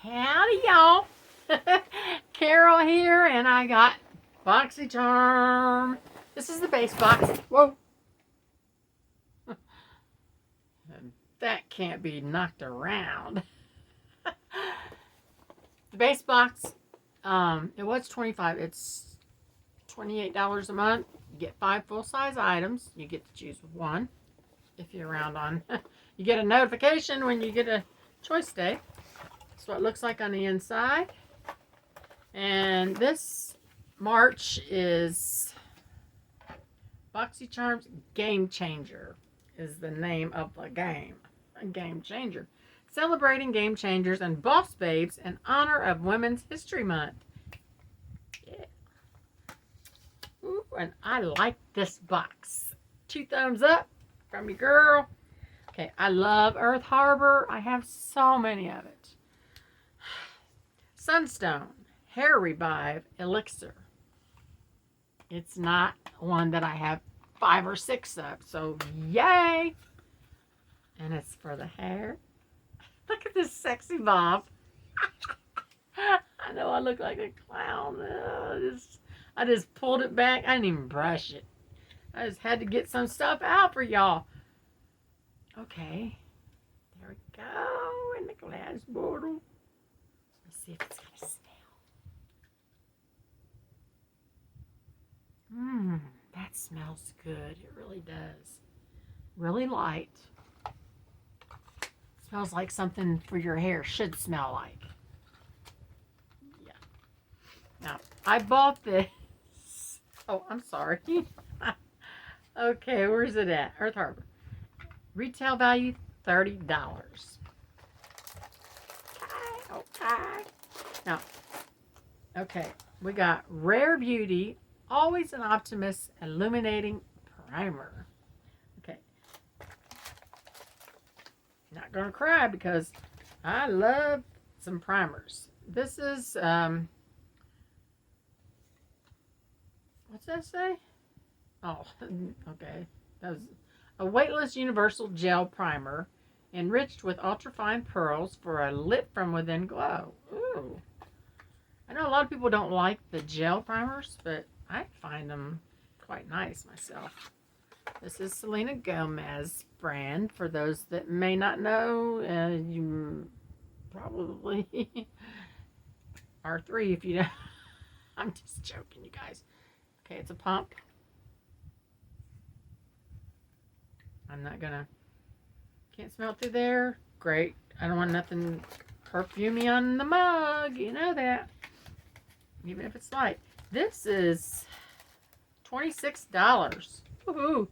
Howdy, y'all. Carol here, and I got Boxy Charm. This is the base box. Whoa. That can't be knocked around. The base box, it was $25. It's $28 a month. You get 5 full-size items. You get to choose one if you're around on. You get a notification when you get a choice day. That's what it looks like on the inside. And this March is Boxy Charm's Game Changer is the name of the game. A game changer. Celebrating game changers and boss babes in honor of Women's History Month. Yeah. Ooh, and I like this box. 2 thumbs up from your girl. Okay, I love Earth Harbor. I have so many of it. Sunstone Hair Revive Elixir. It's not one that I have 5 or 6 of, so yay! And it's for the hair. Look at this sexy bob. I know I look like a clown. I just pulled it back. I didn't even brush it. I just had to get some stuff out for y'all. Okay. There we go. In the glass bottle. Let's see if it's going to smell. That smells good. It really does. Really light. Smells like something for your hair should smell like. Yeah. Now, I bought this. Oh, I'm sorry. Okay, where's it at? Earth Harbor. Retail value, $30. Okay. Now, okay, we got Rare Beauty, Always an Optimist Illuminating Primer. Okay. Not going to cry because I love some primers. This is, what's that say? Oh, okay. That was a weightless universal gel primer enriched with ultrafine pearls for a lit from within glow. Ooh. I know a lot of people don't like the gel primers, but I find them quite nice myself. This is Selena Gomez brand. For those that may not know, you probably are 3 if you know. I'm just joking, you guys. Okay, it's a pump. I'm not gonna, can't smell it through there. Great. I don't want nothing perfumey on the mug. You know that. Even if it's light. This is $26. Woohoo.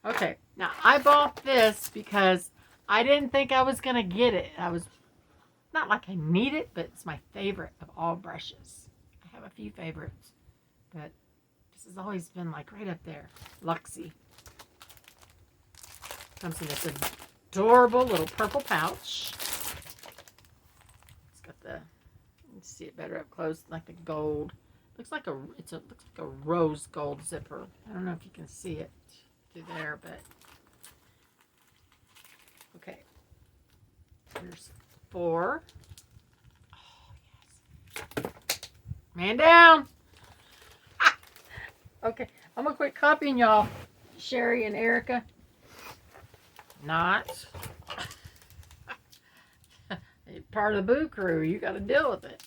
Okay, now I bought this because I didn't think I was going to get it. I was, not like I need it, but it's my favorite of all brushes. I have a few favorites, but this has always been like right up there. Luxie. Comes in this adorable little purple pouch. It's got the, let's see it better up close, like the gold. Looks like looks like a rose gold zipper. I don't know if you can see it through there, but okay. There's 4. Oh yes. Man down. Ah! Okay, I'm gonna quit copying y'all, Sherry and Erica. Not. You're part of the Boo Crew. You got to deal with it.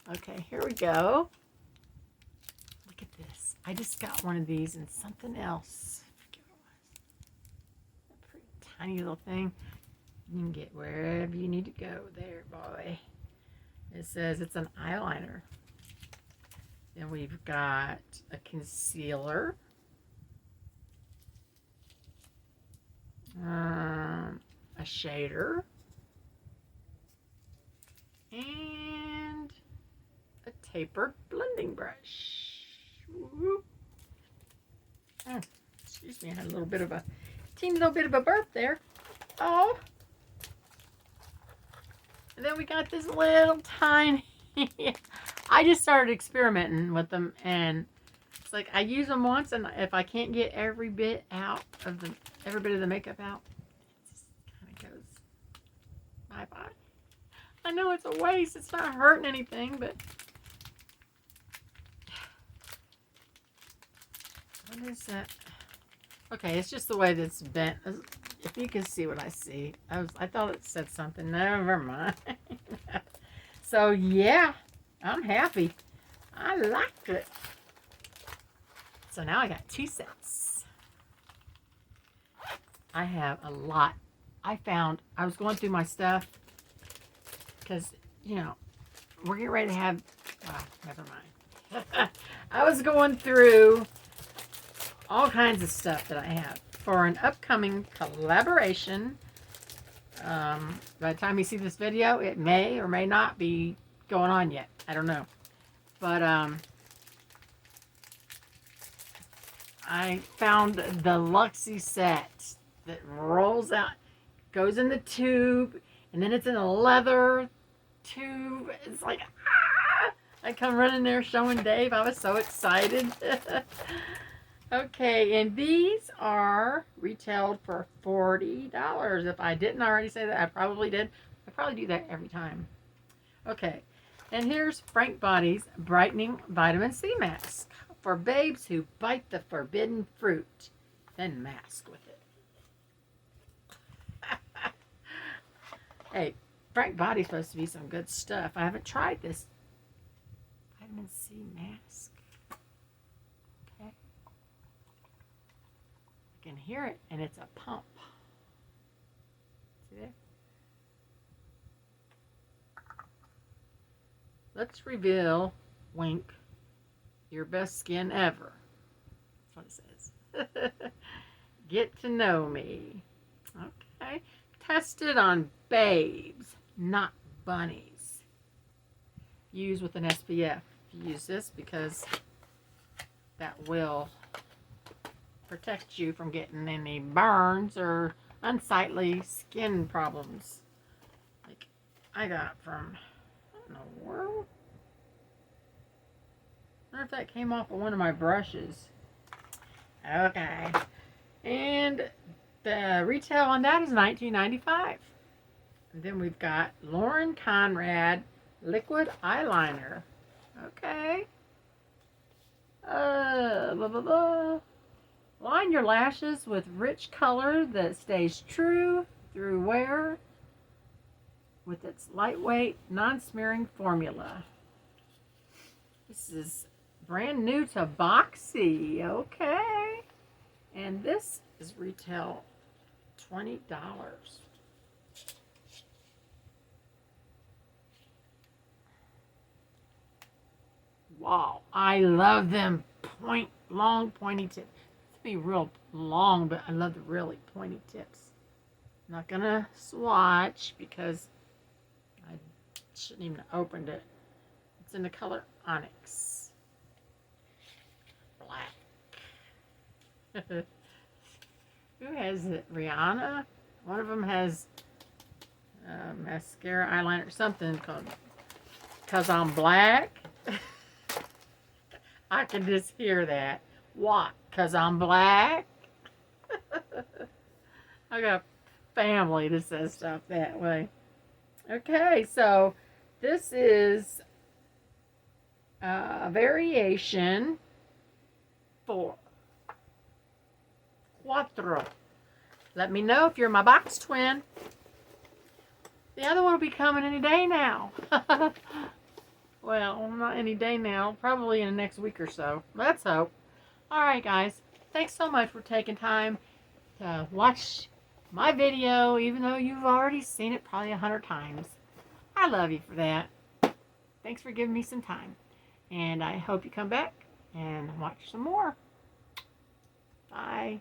Okay, here we go. Look at this. I just got one of these and something else. I forget what it was. A pretty tiny little thing. You can get wherever you need to go there, boy. It says it's an eyeliner. Then we've got a concealer. A shader, and a tapered blending brush. Woo-hoo. Oh, excuse me, I had a little bit of a teeny little bit of a burp there. Oh, and then we got this little tiny. I just started experimenting with them, and it's like I use them once, and if I can't get every bit out of every bit of the makeup out, it just kind of goes bye-bye. I know it's a waste. It's not hurting anything, but what is that? Okay, it's just the way that it's bent. If you can see what I see, I thought it said something. Never mind. So yeah, I'm happy. I liked it. So now I got 2 sets. I have a lot. I was going through my stuff because, you know, we're getting ready to have, never mind. I was going through all kinds of stuff that I have for an upcoming collaboration. By the time you see this video, it may or may not be going on yet. I don't know. But I found the Luxie set that rolls out, goes in the tube, and then it's in a leather tube. It's like, ah! I come running there showing Dave. I was so excited. Okay, and these are retailed for $40. If I didn't already say that, I probably did. I probably do that every time. Okay, and here's Frank Body's Brightening Vitamin C Mask for babes who bite the forbidden fruit, then mask with it. Hey, Frank Body's supposed to be some good stuff. I haven't tried this vitamin C mask. Okay. I can hear it, and it's a pump. See there? Let's reveal, wink, your best skin ever. That's what it says. Get to know me. Okay. Tested on babes, not bunnies. Use with an SPF. Use this because that will protect you from getting any burns or unsightly skin problems like I got from, I don't know where. I wonder if that came off of one of my brushes. Okay. And the retail on that is $19.95. And then we've got Lauren Conrad liquid eyeliner. Okay. Blah, blah, blah. Line your lashes with rich color that stays true through wear with its lightweight, non-smearing formula. This is brand new to Boxy. Okay. And this is retail $20. Wow, I love them long pointy tips. It'd be real long, but I love the really pointy tips. I'm not gonna swatch because I shouldn't even have opened it. It's in the color Onyx. Black. Who has it? Rihanna? One of them has mascara, eyeliner, something called "Cause I'm Black." I can just hear that. What? Cause I'm black? I got family that says stuff that way. Okay, so this is a variation for Cuatro. Let me know if you're my box twin. The other one will be coming any day now. Well, not any day now. Probably in the next week or so. Let's hope. Alright, guys. Thanks so much for taking time to watch my video, even though you've already seen it probably 100 times. I love you for that. Thanks for giving me some time. And I hope you come back and watch some more. Bye.